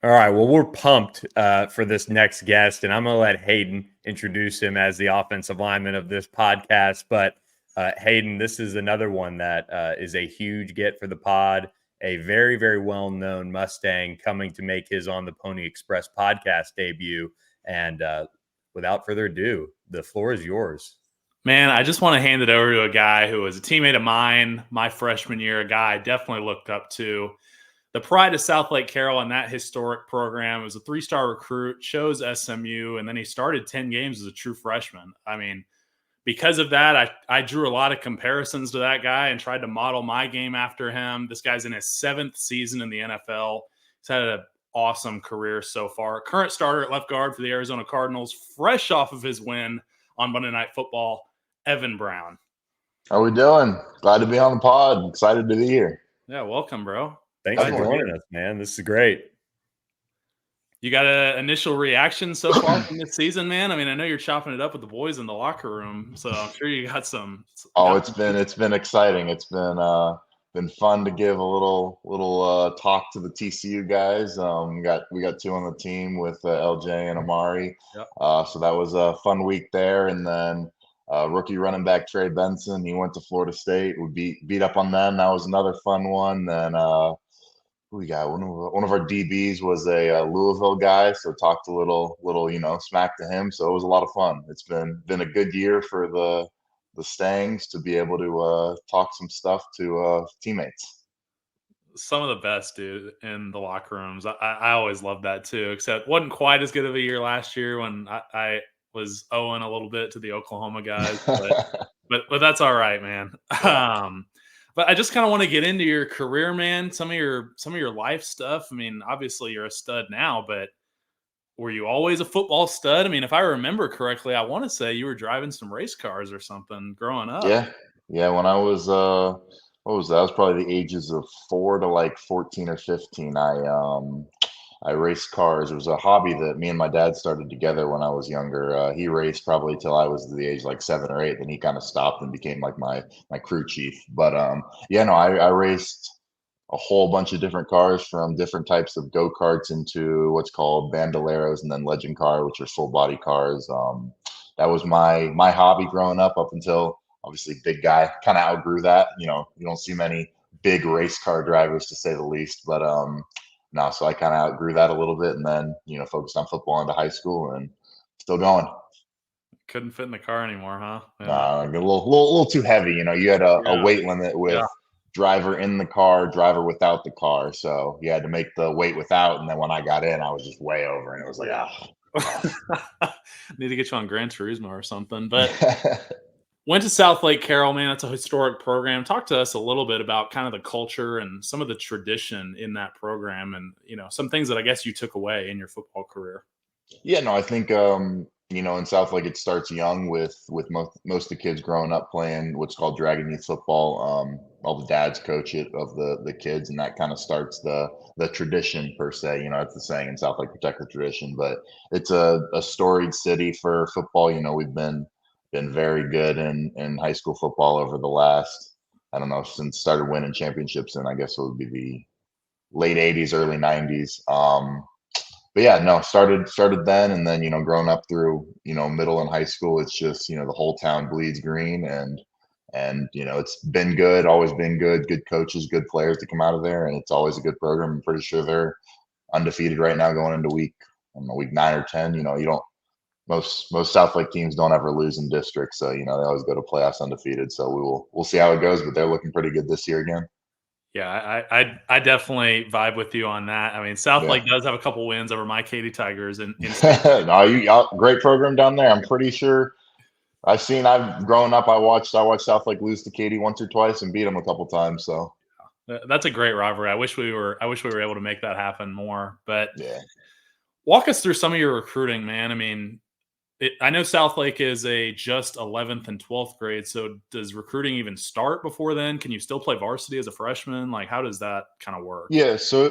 All right. Well, we're pumped for this next guest, and I'm going to let Hayden introduce him as the offensive lineman of this podcast. But Hayden, this is another one that is a huge get for the pod. A very, very well known Mustang coming to make his On the Pony Express podcast debut. And without further ado, the floor is yours. Man, I just want to hand it over to a guy who was a teammate of mine my freshman year, a guy I definitely looked up to. The pride of South Lake Carroll and that historic program. Was a 3-star recruit, chose SMU, and then he started 10 games as a true freshman. I mean, because of that, I drew a lot of comparisons to that guy and tried to model my game after him. This guy's in his 7th season in the NFL. He's had an awesome career so far. Current starter at left guard for the Arizona Cardinals, fresh off of his win on Monday Night Football, Evan Brown. How we doing? Glad to be on the pod. Excited to be here. Yeah, welcome, bro. Thanks for joining us, man. This is great. You got an initial reaction so far from this season, man? I mean, I know you're chopping it up with the boys in the locker room, so I'm sure you got some. It's been exciting. It's been fun to give a little talk to the TCU guys. We got 2 on the team with LJ and Amari. Yep. So that was a fun week there, and then rookie running back Trey Benson. He went to Florida State. We beat up on them. That was another fun one. Then we got one of our DBs was a Louisville guy, so talked a little smack to him. So it was a lot of fun. It's been a good year for the Stangs to be able to talk some stuff to teammates. Some of the best, dude, in the locker rooms. I always loved that too, except wasn't quite as good of a year last year when I was owing a little bit to the Oklahoma guys, but that's all right, man. But I just kind of want to get into your career, man. Some of your life stuff. I mean, obviously you're a stud now, but were you always a football stud? I mean, if I remember correctly, I want to say you were driving some race cars or something growing up. Yeah. When I was what was that? I was probably the ages of 4 to like 14 or 15. I raced cars. It was a hobby that me and my dad started together when I was younger. He raced probably till I was the age like 7 or 8. Then he kind of stopped and became like my crew chief. But I raced a whole bunch of different cars, from different types of go-karts into what's called bandoleros, and then legend car, which are full body cars. That was my hobby growing up until obviously big guy. Kind of outgrew that. You don't see many big race car drivers, to say the least. But no, so I kind of outgrew that a little bit, and then focused on football into high school, and still going. Couldn't fit in the car anymore, huh? Yeah. A little too heavy. You had a weight limit with driver in the car, driver without the car, so you had to make the weight without. And then when I got in, I was just way over, and it was like, need to get you on Gran Turismo or something. But went to South Lake Carroll, man. It's a historic program. Talk to us a little bit about kind of the culture and some of the tradition in that program, and some things that I guess you took away in your football career. Yeah, no, I think in South Lake it starts young with most of the kids growing up playing what's called Dragon Youth Football. All the dads coach it of the kids, and that kind of starts the tradition per se. It's the saying in South Lake, protect the tradition. But it's a storied city for football. We've been very good in high school football over the last, I don't know, since started winning championships, and I guess it would be the late 80s, early 90s. But yeah, no, started then, and then growing up through middle and high school, it's just the whole town bleeds green, and it's been good, always been good coaches, good players to come out of there, and it's always a good program. I'm pretty sure they're undefeated right now going into week 9 or 10. You don't. Most South Lake teams don't ever lose in district, so they always go to playoffs undefeated. So we'll see how it goes, but they're looking pretty good this year again. Yeah, I definitely vibe with you on that. I mean, South Lake does have a couple wins over my Katy Tigers, and no, great program down there. I'm pretty sure. I've grown up. I watched South Lake lose to Katy once or twice and beat them a couple times. So that's a great rivalry. I wish we were able to make that happen more. But walk us through some of your recruiting, man. I mean, I know South Lake is a just 11th and 12th grade. So does recruiting even start before then? Can you still play varsity as a freshman? Like, how does that kind of work? Yeah. So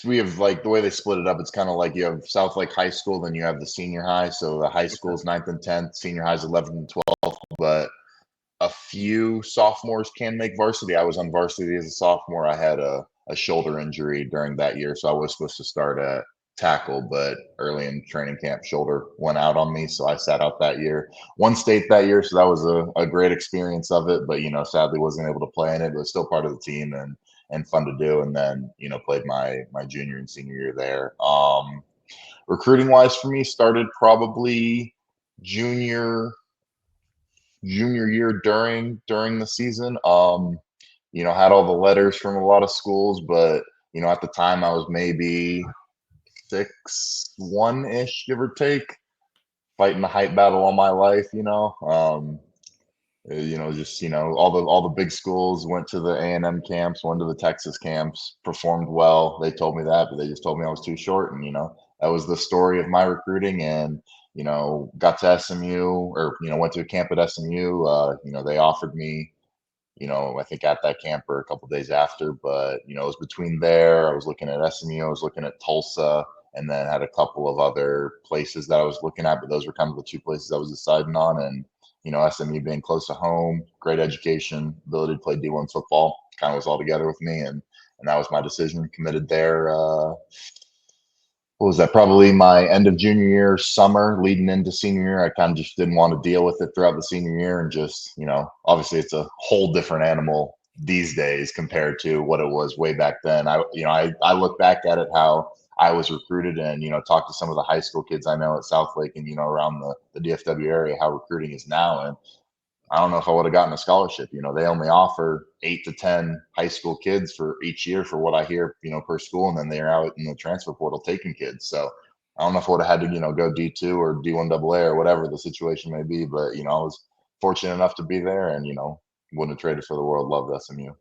we have like the way they split it up. It's kind of like you have South Lake High School, then you have the senior high. So the high school is 9th and 10th, senior high is 11th and 12th. But a few sophomores can make varsity. I was on varsity as a sophomore. I had a a shoulder injury during that year. So I was supposed to start at tackle, but early in training camp, shoulder went out on me. So I sat out that year. Won state that year. So that was a great experience of it. But, sadly wasn't able to play in it. But it was still part of the team and fun to do. And then, played my junior and senior year there. Recruiting wise for me started probably junior year during the season. Had all the letters from a lot of schools, but at the time I was maybe 6'1" ish, give or take, fighting the height battle all my life. Just all the big schools, went to the A&M camps, went to the Texas camps, performed well. They told me that, but they just told me I was too short, and that was the story of my recruiting. And got to SMU, or went to a camp at SMU. They offered me, I think at that camp or a couple of days after, but it was between there. I was looking at SMU, I was looking at Tulsa, and then had a couple of other places that I was looking at, but those were kind of the two places I was deciding on. And SMU being close to home, great education, ability to play D1 football, kind of was all together with me, and that was my decision. Committed there. What was that? Probably my end of junior year, summer leading into senior year. I kind of just didn't want to deal with it throughout the senior year, and just, obviously it's a whole different animal these days compared to what it was way back then. I look back at it, how I was recruited, and, talk to some of the high school kids I know at Southlake and, around the DFW area, how recruiting is now. And I don't know if I would have gotten a scholarship. They only offer 8 to 10 high school kids for each year, for what I hear, per school. And then they're out in the transfer portal taking kids. So I don't know if I would have had to, go D2 or D1 AA or whatever the situation may be. But, I was fortunate enough to be there, and, wouldn't have traded for the world. Loved SMU.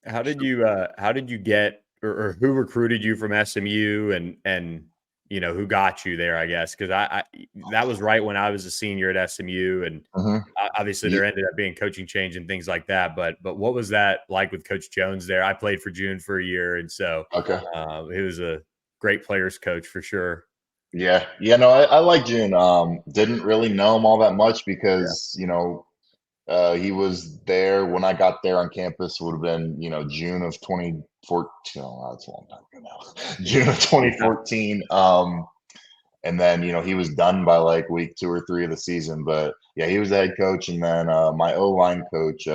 How did you get, or who recruited you from SMU, and who got you there, I guess? Because I that was right when I was a senior at SMU, and obviously there ended up being coaching change and things like that. But what was that like with Coach Jones there? I played for June for a year, and so he was a great players coach for sure. Yeah. No, I like June. Didn't really know him all that much because, he was there when I got there on campus. Would have been, June of 2014. Oh, that's a long time ago now. June of 2014. And then, he was done by like week 2 or 3 of the season. But yeah, he was the head coach. And then my O-line coach,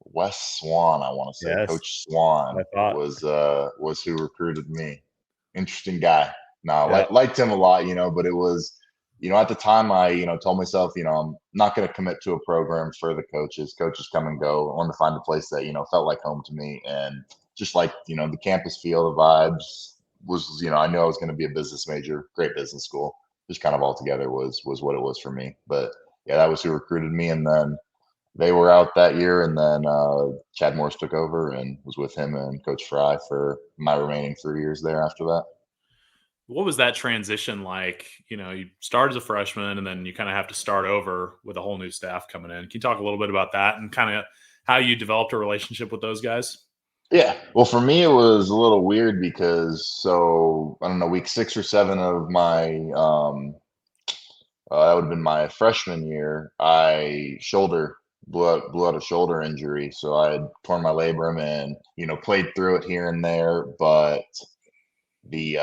Wes Swan, I want to say, Yes, Coach Swan was who recruited me. Interesting guy. No, liked him a lot, but it was, at the time I, told myself, I'm not going to commit to a program for the coaches. Coaches come and go. I wanted to find a place that, felt like home to me, and just like, the campus feel, the vibes was, I knew I was going to be a business major, great business school. Just kind of all together was what it was for me. But yeah, that was who recruited me. And then they were out that year, and then Chad Morris took over, and was with him and Coach Fry for my remaining 3 years there after that. What was that transition like? You start as a freshman, and then you kind of have to start over with a whole new staff coming in. Can you talk a little bit about that and kind of how you developed a relationship with those guys? Yeah. Well, for me, it was a little weird because, so I don't know, week 6 or 7 of my, that would have been my freshman year, I blew out a shoulder injury. So I had torn my labrum and, played through it here and there, but the,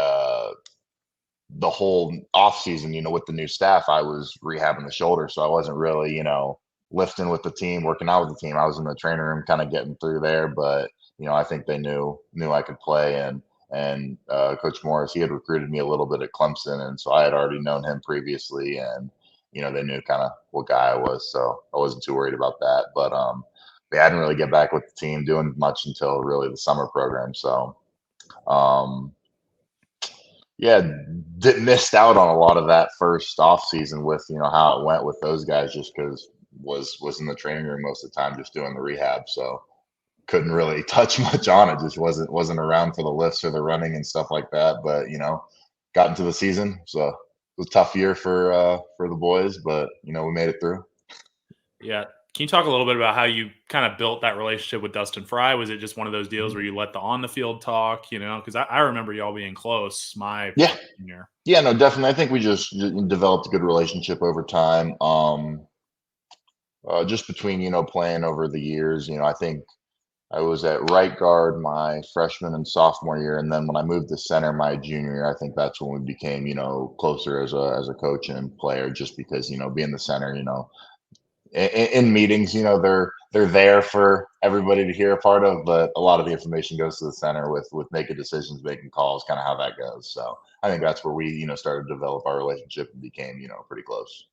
the whole off season, with the new staff, I was rehabbing the shoulder. So I wasn't really, lifting with the team, working out with the team. I was in the training room kind of getting through there, but, I think they knew I could play. And Coach Morris, he had recruited me a little bit at Clemson. And so I had already known him previously, and, they knew kind of what guy I was. So I wasn't too worried about that, but I didn't really get back with the team doing much until really the summer program. So, yeah, missed out on a lot of that first off season with, how it went with those guys, just because was in the training room most of the time just doing the rehab. So couldn't really touch much on it. Just wasn't around for the lifts or the running and stuff like that. But got into the season. So it was a tough year for the boys, but we made it through. Yeah. Can you talk a little bit about how you kind of built that relationship with Dustin Fry? Was it just one of those deals where you let the on the field talk, because I remember y'all being close freshman year. Yeah, no, definitely. I think we just developed a good relationship over time. Just between, playing over the years, I think I was at right guard my freshman and sophomore year, and then when I moved to center my junior year, I think that's when we became, closer as a coach and player. Just because, being the center, in meetings, they're there for everybody to hear a part of, but a lot of the information goes to the center with making decisions, making calls, kind of how that goes. So I think that's where we, started to develop our relationship and became, pretty close.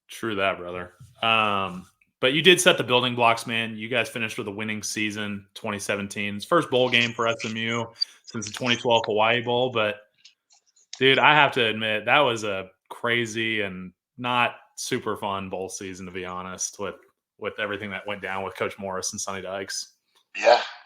True that, brother. But you did set the building blocks, man. You guys finished with a winning season, 2017. It's first bowl game for SMU since the 2012 Hawaii Bowl. But, dude, I have to admit, that was a crazy and not super fun bowl season, to be honest, with everything that went down with Coach Morris and Sonny Dykes.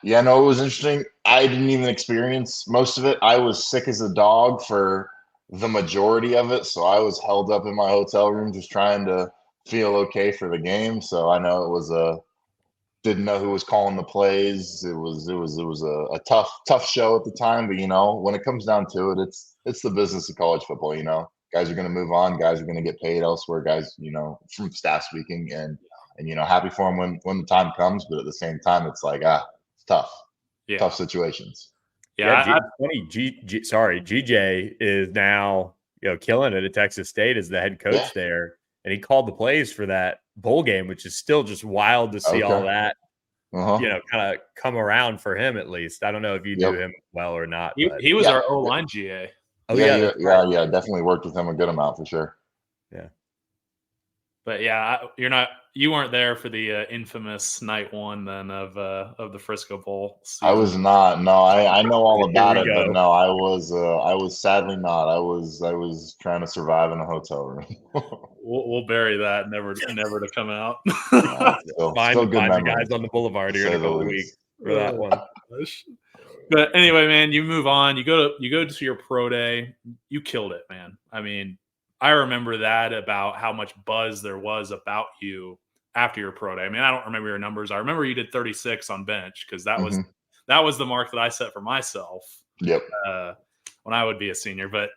Yeah, no, it was interesting. I didn't even experience most of it. I was sick as a dog for the majority of it, so I was held up in my hotel room just trying to feel okay for the game. So I know it was didn't know who was calling the plays. It was a tough show at the time, but when it comes down to it, it's the business of college football. Guys are going to move on. Guys are going to get paid elsewhere. Guys, from staff speaking, and happy for them when the time comes. But at the same time, it's like it's tough. Yeah. Tough situations. Yeah, GJ is now killing it at Texas State as the head coach there, and he called the plays for that bowl game, which is still just wild to see all that kind of come around for him. At least I don't know if you do him well or not. He was our O-line GA. Oh yeah, definitely worked with him a good amount for sure. Yeah. But you weren't there for the infamous night one then of the Frisco Bowl season. I was not. No, I know all about it, but no, I was sadly not. I was trying to survive in a hotel room. We'll bury that, never to come out. Still good find the guys on the boulevard here in a couple of weeks for that one. But anyway, man, you move on. You go to your pro day. You killed it, man. I mean, I remember that about how much buzz there was about you after your pro day. I mean, I don't remember your numbers. I remember you did 36 on bench because that was the mark that I set for myself. Yep. When I would be a senior. But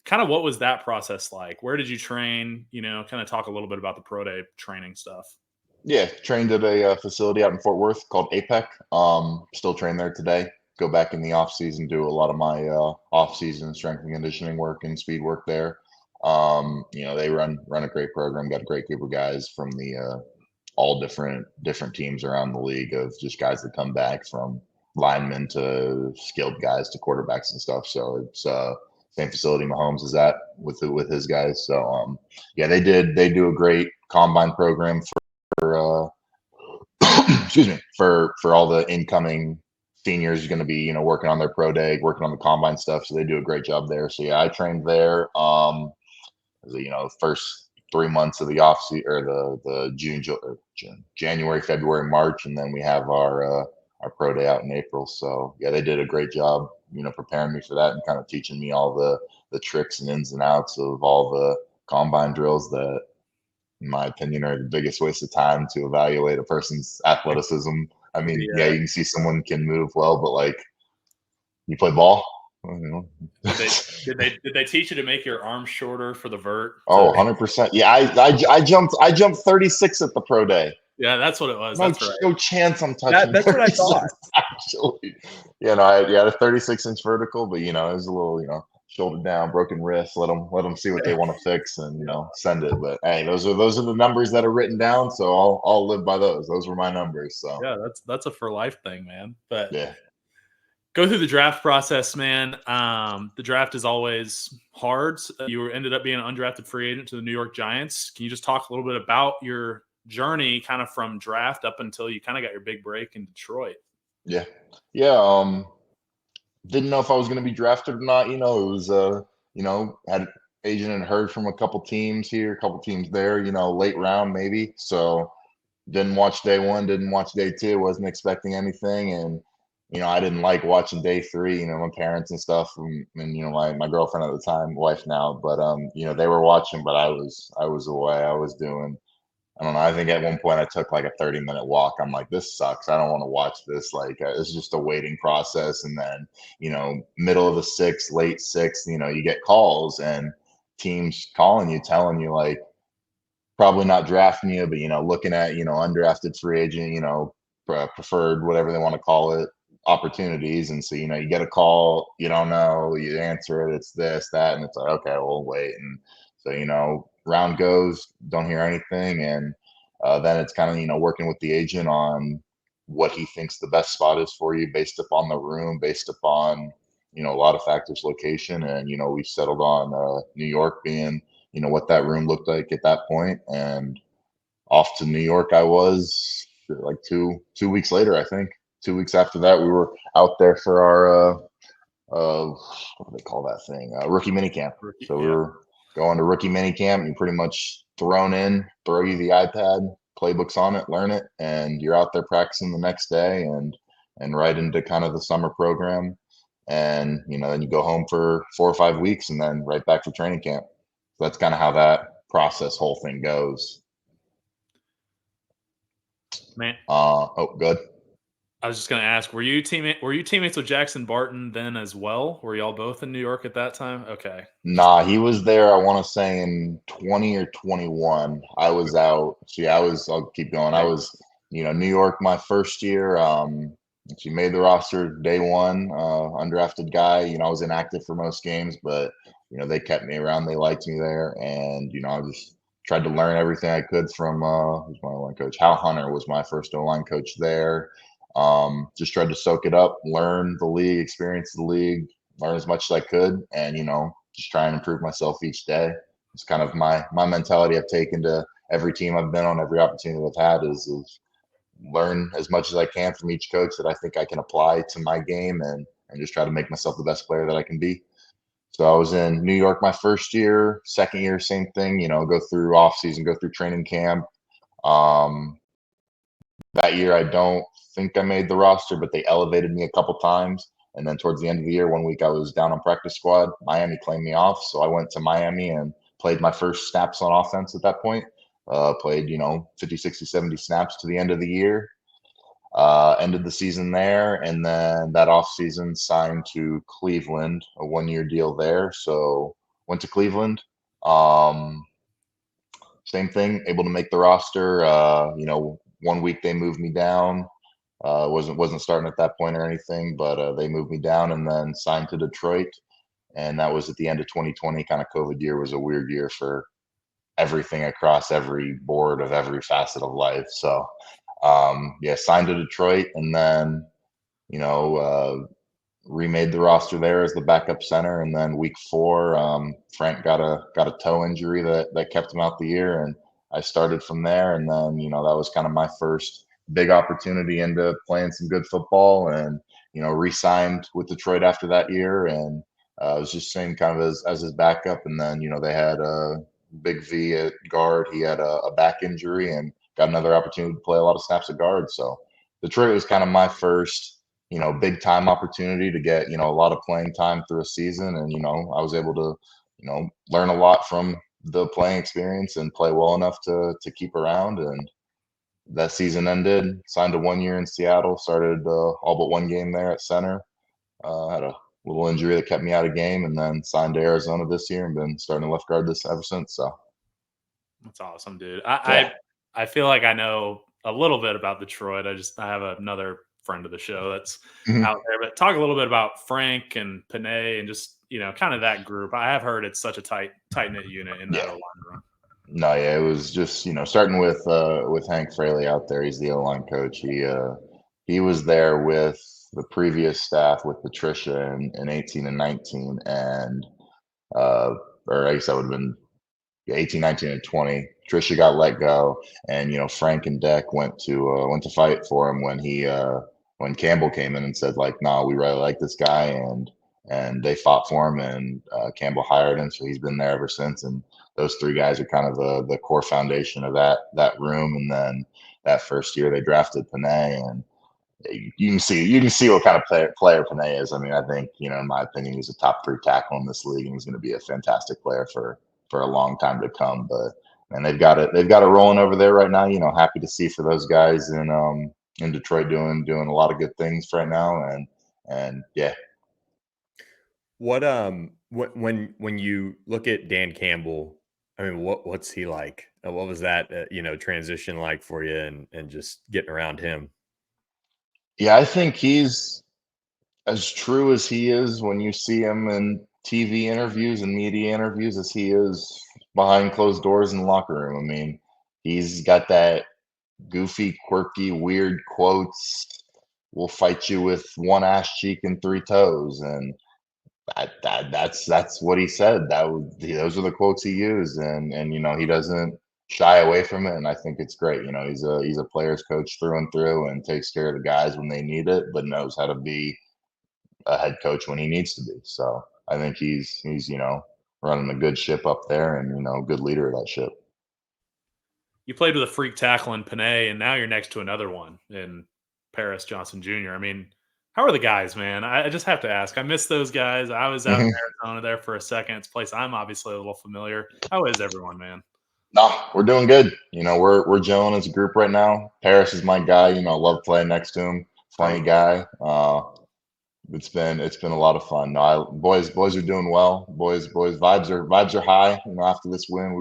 kind of what was that process like? Where did you train? Kind of talk a little bit about the pro day training stuff. Yeah, trained at a facility out in Fort Worth called APEC. Still train there today. Go back in the off season, do a lot of my off season strength and conditioning work and speed work there. They run a great program, got a great group of guys from the all different teams around the league, of just guys that come back from linemen to skilled guys to quarterbacks and stuff. So it's same facility Mahomes is at with his guys. So they do a great combine program for excuse me, for all the incoming seniors going to be working on their pro day, working on the combine stuff. So they do a great job there. So I trained there. First 3 months of the off season, or the January, February, March, and then we have our pro day out in April. So they did a great job, preparing me for that and kind of teaching me all the tricks and ins and outs of all the combine drills that, in my opinion, are the biggest waste of time to evaluate a person's athleticism. I mean, you can see someone can move well, but like, you play ball. Did they teach you to make your arms shorter for the vert? Oh, 100%. Yeah, I jumped 36 at the pro day. Yeah, that's what it was. No chance I'm touching. That's what I thought. Actually, I had a 36-inch vertical, but it was a little, shoulder down, broken wrist. Let them see what they want to fix, and send it. But hey, those are the numbers that are written down, so I'll live by those. Those were my numbers. So yeah, that's a for life thing, man. But yeah. Go through the draft process, man. The draft is always hard. You ended up being an undrafted free agent to the New York Giants. Can you just talk a little bit about your journey kind of from draft up until you kind of got your big break in Detroit? Yeah. Didn't know if I was going to be drafted or not. It was, had an agent and heard from a couple teams here, a couple teams there, late round maybe. So didn't watch day one, didn't watch day two, wasn't expecting anything. And, I didn't like watching day three, my parents and stuff, and my girlfriend at the time, wife now, but they were watching, but I was away. I was doing, I don't know, I think at one point I took like a 30-minute walk. I'm like, this sucks. I don't want to watch this. Like, it's just a waiting process. And then, middle of the sixth, late sixth, you get calls and teams calling you, telling you like, probably not drafting you, but looking at, undrafted free agent, preferred, whatever they want to call it, opportunities. And so, you get a call, you don't know, you answer it, it's this, that, and it's like, okay, we'll wait. And so, round goes, don't hear anything. And then it's kind of, working with the agent on what he thinks the best spot is for you based upon the room, based upon, a lot of factors, location. And, we settled on New York being, what that room looked like at that point. And off to New York I was like 2 weeks later, I think. 2 weeks after that, we were out there for our what do they call that thing? Rookie mini camp. So we were going to rookie mini camp. You pretty much throw you the iPad, playbooks on it, learn it, and you're out there practicing the next day and right into kind of the summer program. And then you go home for 4 or 5 weeks and then right back for training camp. So that's kind of how that whole thing goes. Man. Good. I was just going to ask, were you teammates with Jackson Barton then as well? Were y'all both in New York at that time? Okay. Nah, he was there, I want to say in 20 or 21. I was out. See, I'll keep going. I was, New York my first year. She made the roster day one, undrafted guy. I was inactive for most games, but, they kept me around. They liked me there. And, I just tried to learn everything I could from, who's my O-line coach? Hal Hunter was my first O-line coach there. Just tried to soak it up, learn the league, experience the league, learn as much as I could, and just try and improve myself each day. It's kind of my mentality I've taken to every team I've been on, every opportunity I've had is learn as much as I can from each coach that I think I can apply to my game and just try to make myself the best player that I can be. So I was in New York my first year, second year, same thing, go through off season, go through training camp. That year, I don't think I made the roster, but they elevated me a couple times. And then towards the end of the year, 1 week I was down on practice squad. Miami claimed me off, so I went to Miami and played my first snaps on offense at that point. Played, 50, 60, 70 snaps to the end of the year. Ended the season there, and then that off season signed to Cleveland, a 1-year deal there. So went to Cleveland. Same thing, able to make the roster. 1 week they moved me down. Wasn't starting at that point or anything, but they moved me down and then signed to Detroit. And that was at the end of 2020. Kind of COVID year was a weird year for everything across every board of every facet of life. So signed to Detroit, and then remade the roster there as the backup center. And then week 4, Frank got a toe injury that kept him out the year, and I started from there. And then that was kind of my first big opportunity into playing some good football, and re-signed with Detroit after that year. And I was just saying kind of as his backup. And then they had a Big V at guard. He had a back injury and got another opportunity to play a lot of snaps at guard. So Detroit was kind of my first big time opportunity to get, a lot of playing time through a season. And, I was able to, learn a lot from the playing experience and play well enough to keep around. And that season ended, signed a 1 year in Seattle, started all but one game there at center. Had a little injury that kept me out of game, and then signed to Arizona this year and been starting left guard this ever since. So that's awesome, dude. I feel like I know a little bit about Detroit. I have another friend of the show that's out there, but talk a little bit about Frank and Panay and just, kind of that group. I have heard it's such a tight knit unit in that O-line room. No, yeah, it was just, starting with Hank Fraley out there. He's the O-line coach. He was there with the previous staff with Patricia in 18 and 19, and or I guess that would have been 18, 19, and 20. Patricia got let go, and Frank and Deck went to fight for him when Campbell came in and said, like, nah, we really like this guy, and they fought for him, and Campbell hired him, so he's been there ever since. And those three guys are kind of the core foundation of that room. And then that first year they drafted Panay, and you can see what kind of player Panay is. I mean, I think, in my opinion, he's a top 3 tackle in this league, and he's going to be a fantastic player for a long time to come. But and they've got it rolling over there right now. Happy to see for those guys in Detroit doing a lot of good things right now. And yeah. What when you look at Dan Campbell, I mean, what's he like? What was that transition like for you, and just getting around him? Yeah, I think he's as true as he is when you see him in TV interviews and media interviews as he is behind closed doors in the locker room. I mean, he's got that goofy, quirky, weird quotes. We'll fight you with one ass cheek and three toes, and that's what he said. Those are the quotes he used, and he doesn't shy away from it. And I think it's great. He's a player's coach through and through, and takes care of the guys when they need it, but knows how to be a head coach when he needs to be. So I think he's running a good ship up there, and good leader of that ship. You played with a freak tackle in Panay, and now you're next to another one in Paris Johnson Jr. I mean, how are the guys, man? I just have to ask. I miss those guys. I was out in Arizona there for a second. It's a place I'm obviously a little familiar. How is everyone, man? No, we're doing good. We're gelling as a group right now. Paris is my guy. I love playing next to him. Funny Right. guy. It's been a lot of fun. No, boys are doing well. Boys vibes are high. After this win,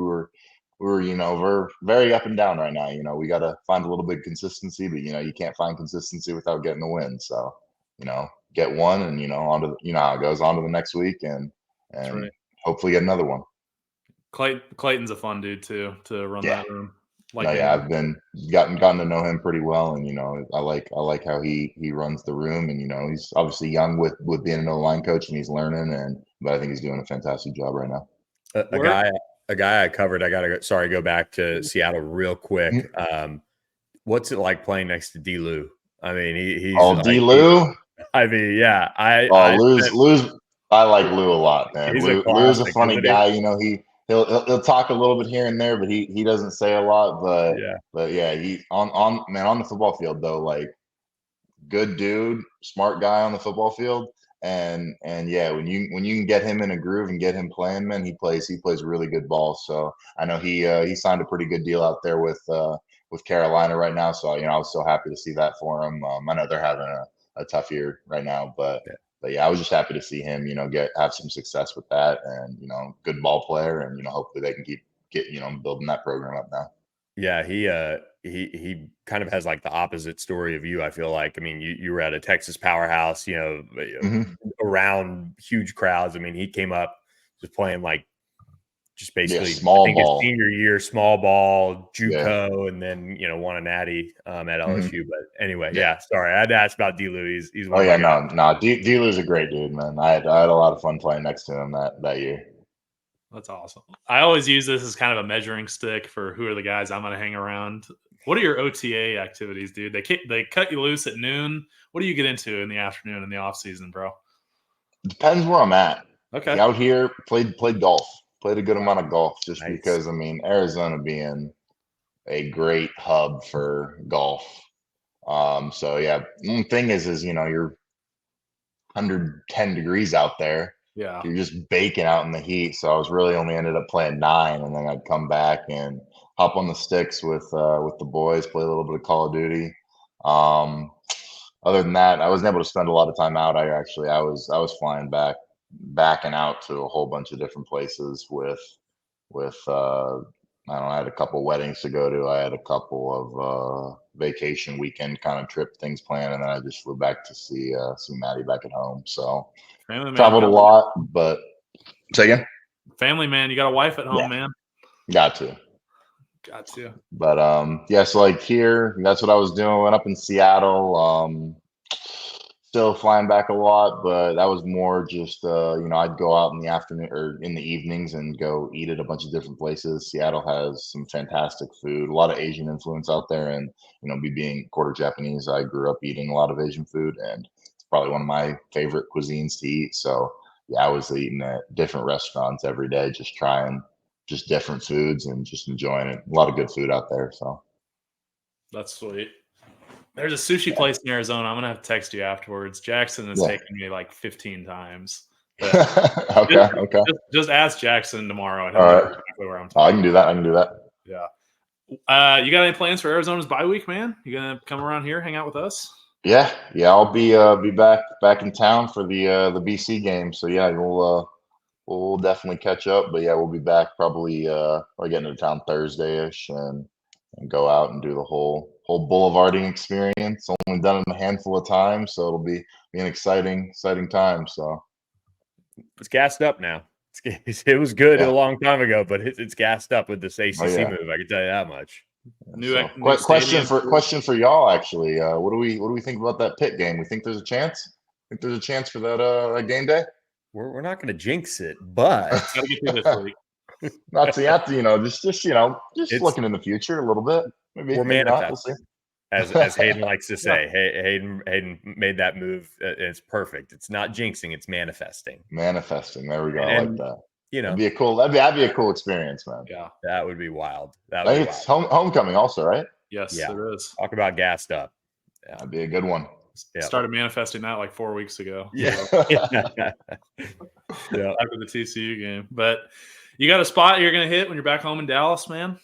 we're very up and down right now. We got to find a little bit of consistency, but you can't find consistency without getting a win. So get one, and on to how it goes, on to the next week, and That's right. hopefully get another one. Clayton's a fun dude too to run Yeah. that room. No, yeah, I've gotten to know him pretty well, and I like how he runs the room, and he's obviously young with being an O-line coach, and he's learning, but I think he's doing a fantastic job right now. A guy I covered. I gotta go back to Seattle real quick. What's it like playing next to D. Lou? I mean, he's like, D. Lou. I mean, yeah, Lou's. I like Lou a lot, man. He's a Lou's a classic, funny isn't he? guy. He'll talk a little bit here and there, but he doesn't say a lot. Yeah. But yeah, he on the football field though, like good dude, smart guy on the football field. And yeah, when you can get him in a groove and get him playing, man, he plays really good ball. So I know he signed a pretty good deal out there with Carolina right now. So I was so happy to see that for him. I know they're having a tough year right now, but yeah, I was just happy to see him, have some success with that, and good ball player, and hopefully they can get building that program up now. Yeah, he kind of has like the opposite story of you. I feel like. I mean, you were at a Texas powerhouse, Mhm. around huge crowds. I mean, he came up just playing like just Yeah, basically, I small think his ball. senior year, small ball, Yeah. JUCO, and then won a natty at Mhm. LSU. But anyway, Yeah. yeah, sorry, I had to ask about D. Lou. He's one Oh of yeah, my guys. no. Dealer's a great dude, man. I had a lot of fun playing next to him that year. That's awesome. I always use this as kind of a measuring stick for who are the guys I'm going to hang around. What are your OTA activities, dude? They cut you loose at noon. What do you get into in the afternoon in the off season, bro? Depends where I'm at. Okay. Out here, played golf. Played a good amount of golf, just Nice. because Arizona being a great hub for golf. So yeah, one thing is you're 110 degrees out there. Yeah. You're just baking out in the heat. So I was really only ended up playing 9, and then I'd come back and hop on the sticks with the boys, play a little bit of Call of Duty. Um, Other than that, I wasn't able to spend a lot of time out. I was flying back and out to a whole bunch of different places with I don't know, I had a couple weddings to go to. I had a couple of vacation weekend kind of trip things planned, and then I just flew back to see Maddie back at home. So Family man. traveled a lot, but say again. Family man. You got a wife at home, Yeah, man. got to. Got to. But yeah, so like here, that's what I was doing. Went up in Seattle. Still flying back a lot, but that was more just I'd go out in the afternoon or in the evenings and go eat at a bunch of different places. Seattle has some fantastic food, a lot of Asian influence out there, and me being quarter Japanese, I grew up eating a lot of Asian food, and it's probably one of my favorite cuisines to eat. So yeah, I was eating at different restaurants every day, just trying just different foods and just enjoying it. A lot of good food out there. So That's sweet. There's a sushi yeah. place in Arizona. I'm gonna have to text you afterwards. Jackson has Yeah. taken me like 15 times. Okay. Just ask Jackson tomorrow, and All he'll know right. exactly where I'm I talking. can do that. I can do that. Yeah. You got any plans for Arizona's bye week, man? You gonna come around here, hang out with us? Yeah. I'll be back in town for the BC game. So yeah, we'll definitely catch up. But yeah, we'll be back probably we're getting into town Thursday-ish, and go out and do the whole boulevarding experience. Only done it a handful of times, so it'll be an exciting time. So it's gassed up now. It was good a yeah. long time ago, but it's gassed up with this ACC Oh, yeah. move. I can tell you that much. So, question for y'all. Actually, what do we think about that Pitt game? We think there's a chance. Think there's a chance for that game day. We're not going to jinx it, but gotta get through this week. not to just looking in the future a little bit. Maybe not. We'll see. As Hayden likes to say, Hayden made that move. It's perfect. It's not jinxing; it's manifesting. Manifesting. There we go. I like that. You know, that'd be a cool experience, man. Yeah, that would be wild. I think it's homecoming also, right? Yes, yeah. There is. Talk about gassed up. Yeah. That'd be a good one. Yeah. Started manifesting that like 4 weeks ago. Yeah. After the TCU game. But you got a spot you're going to hit when you're back home in Dallas, man?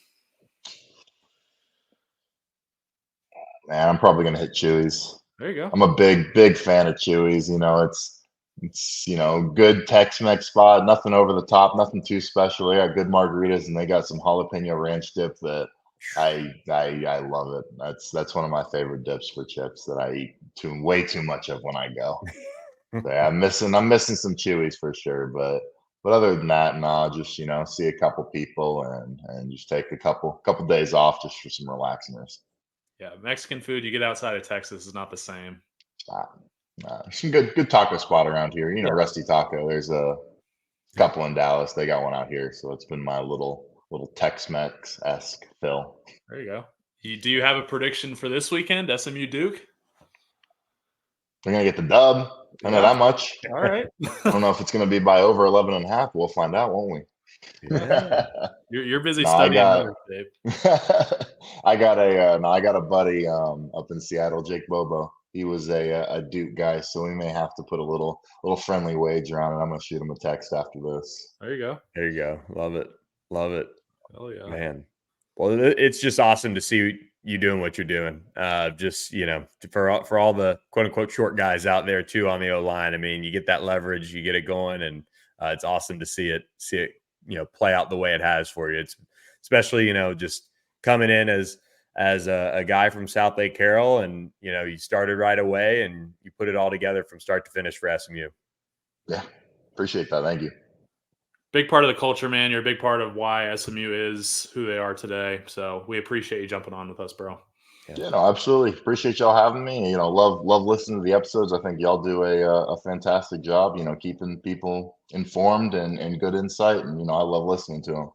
Man, I'm probably going to hit Chewy's. There you go. I'm a big fan of Chewy's. You know, it's good Tex-Mex spot. Nothing over the top. Nothing too special. They got good margaritas, and they got some jalapeno ranch dip that I love it. That's one of my favorite dips for chips that I eat way too much of when I go. So yeah, I'm missing some Chewy's for sure, but other than that, no, just see a couple people and just take a couple days off just for some relaxingness. Yeah, Mexican food you get outside of Texas is not the same. Some good taco spot around here. Rusty Taco. There's a couple in Dallas. They got one out here, so it's been my little Tex-Mex-esque fill. There you go. Do you have a prediction for this weekend, SMU Duke? We're going to get the dub. I know that much. All right. I don't know if it's going to be by over 11.5. We'll find out, won't we? Yeah. You're busy studying numbers, Dave. I got a buddy up in Seattle, Jake Bobo. He was a Duke guy, so we may have to put a little friendly wager on it. I'm going to shoot him a text after this. There you go. Love it. Oh yeah, man. Well, it's just awesome to see you doing what you're doing. Just for all the quote unquote short guys out there too on the O line. I mean, you get that leverage, you get it going, and it's awesome to see it play out the way it has for you. It's especially just coming in as a guy from South Lake Carroll, and you started right away and you put it all together from start to finish for SMU. Yeah, appreciate that. Thank you. Big part of the culture, man. You're a big part of why SMU is who they are today. So we appreciate you jumping on with us, bro. Yeah, no, absolutely. Appreciate y'all having me. Love listening to the episodes. I think y'all do a fantastic job, keeping people informed and good insight. And, I love listening to them.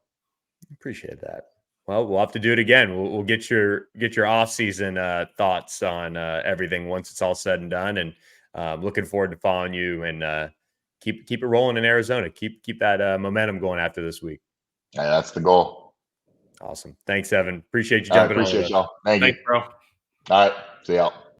Appreciate that. Well, we'll have to do it again. We'll get your off season thoughts on everything once it's all said and done. And looking forward to following you and keep it rolling in Arizona. Keep that momentum going after this week. Yeah, that's the goal. Awesome. Thanks, Evan. Appreciate you jumping on. Appreciate y'all. Thanks, bro. All right. See y'all.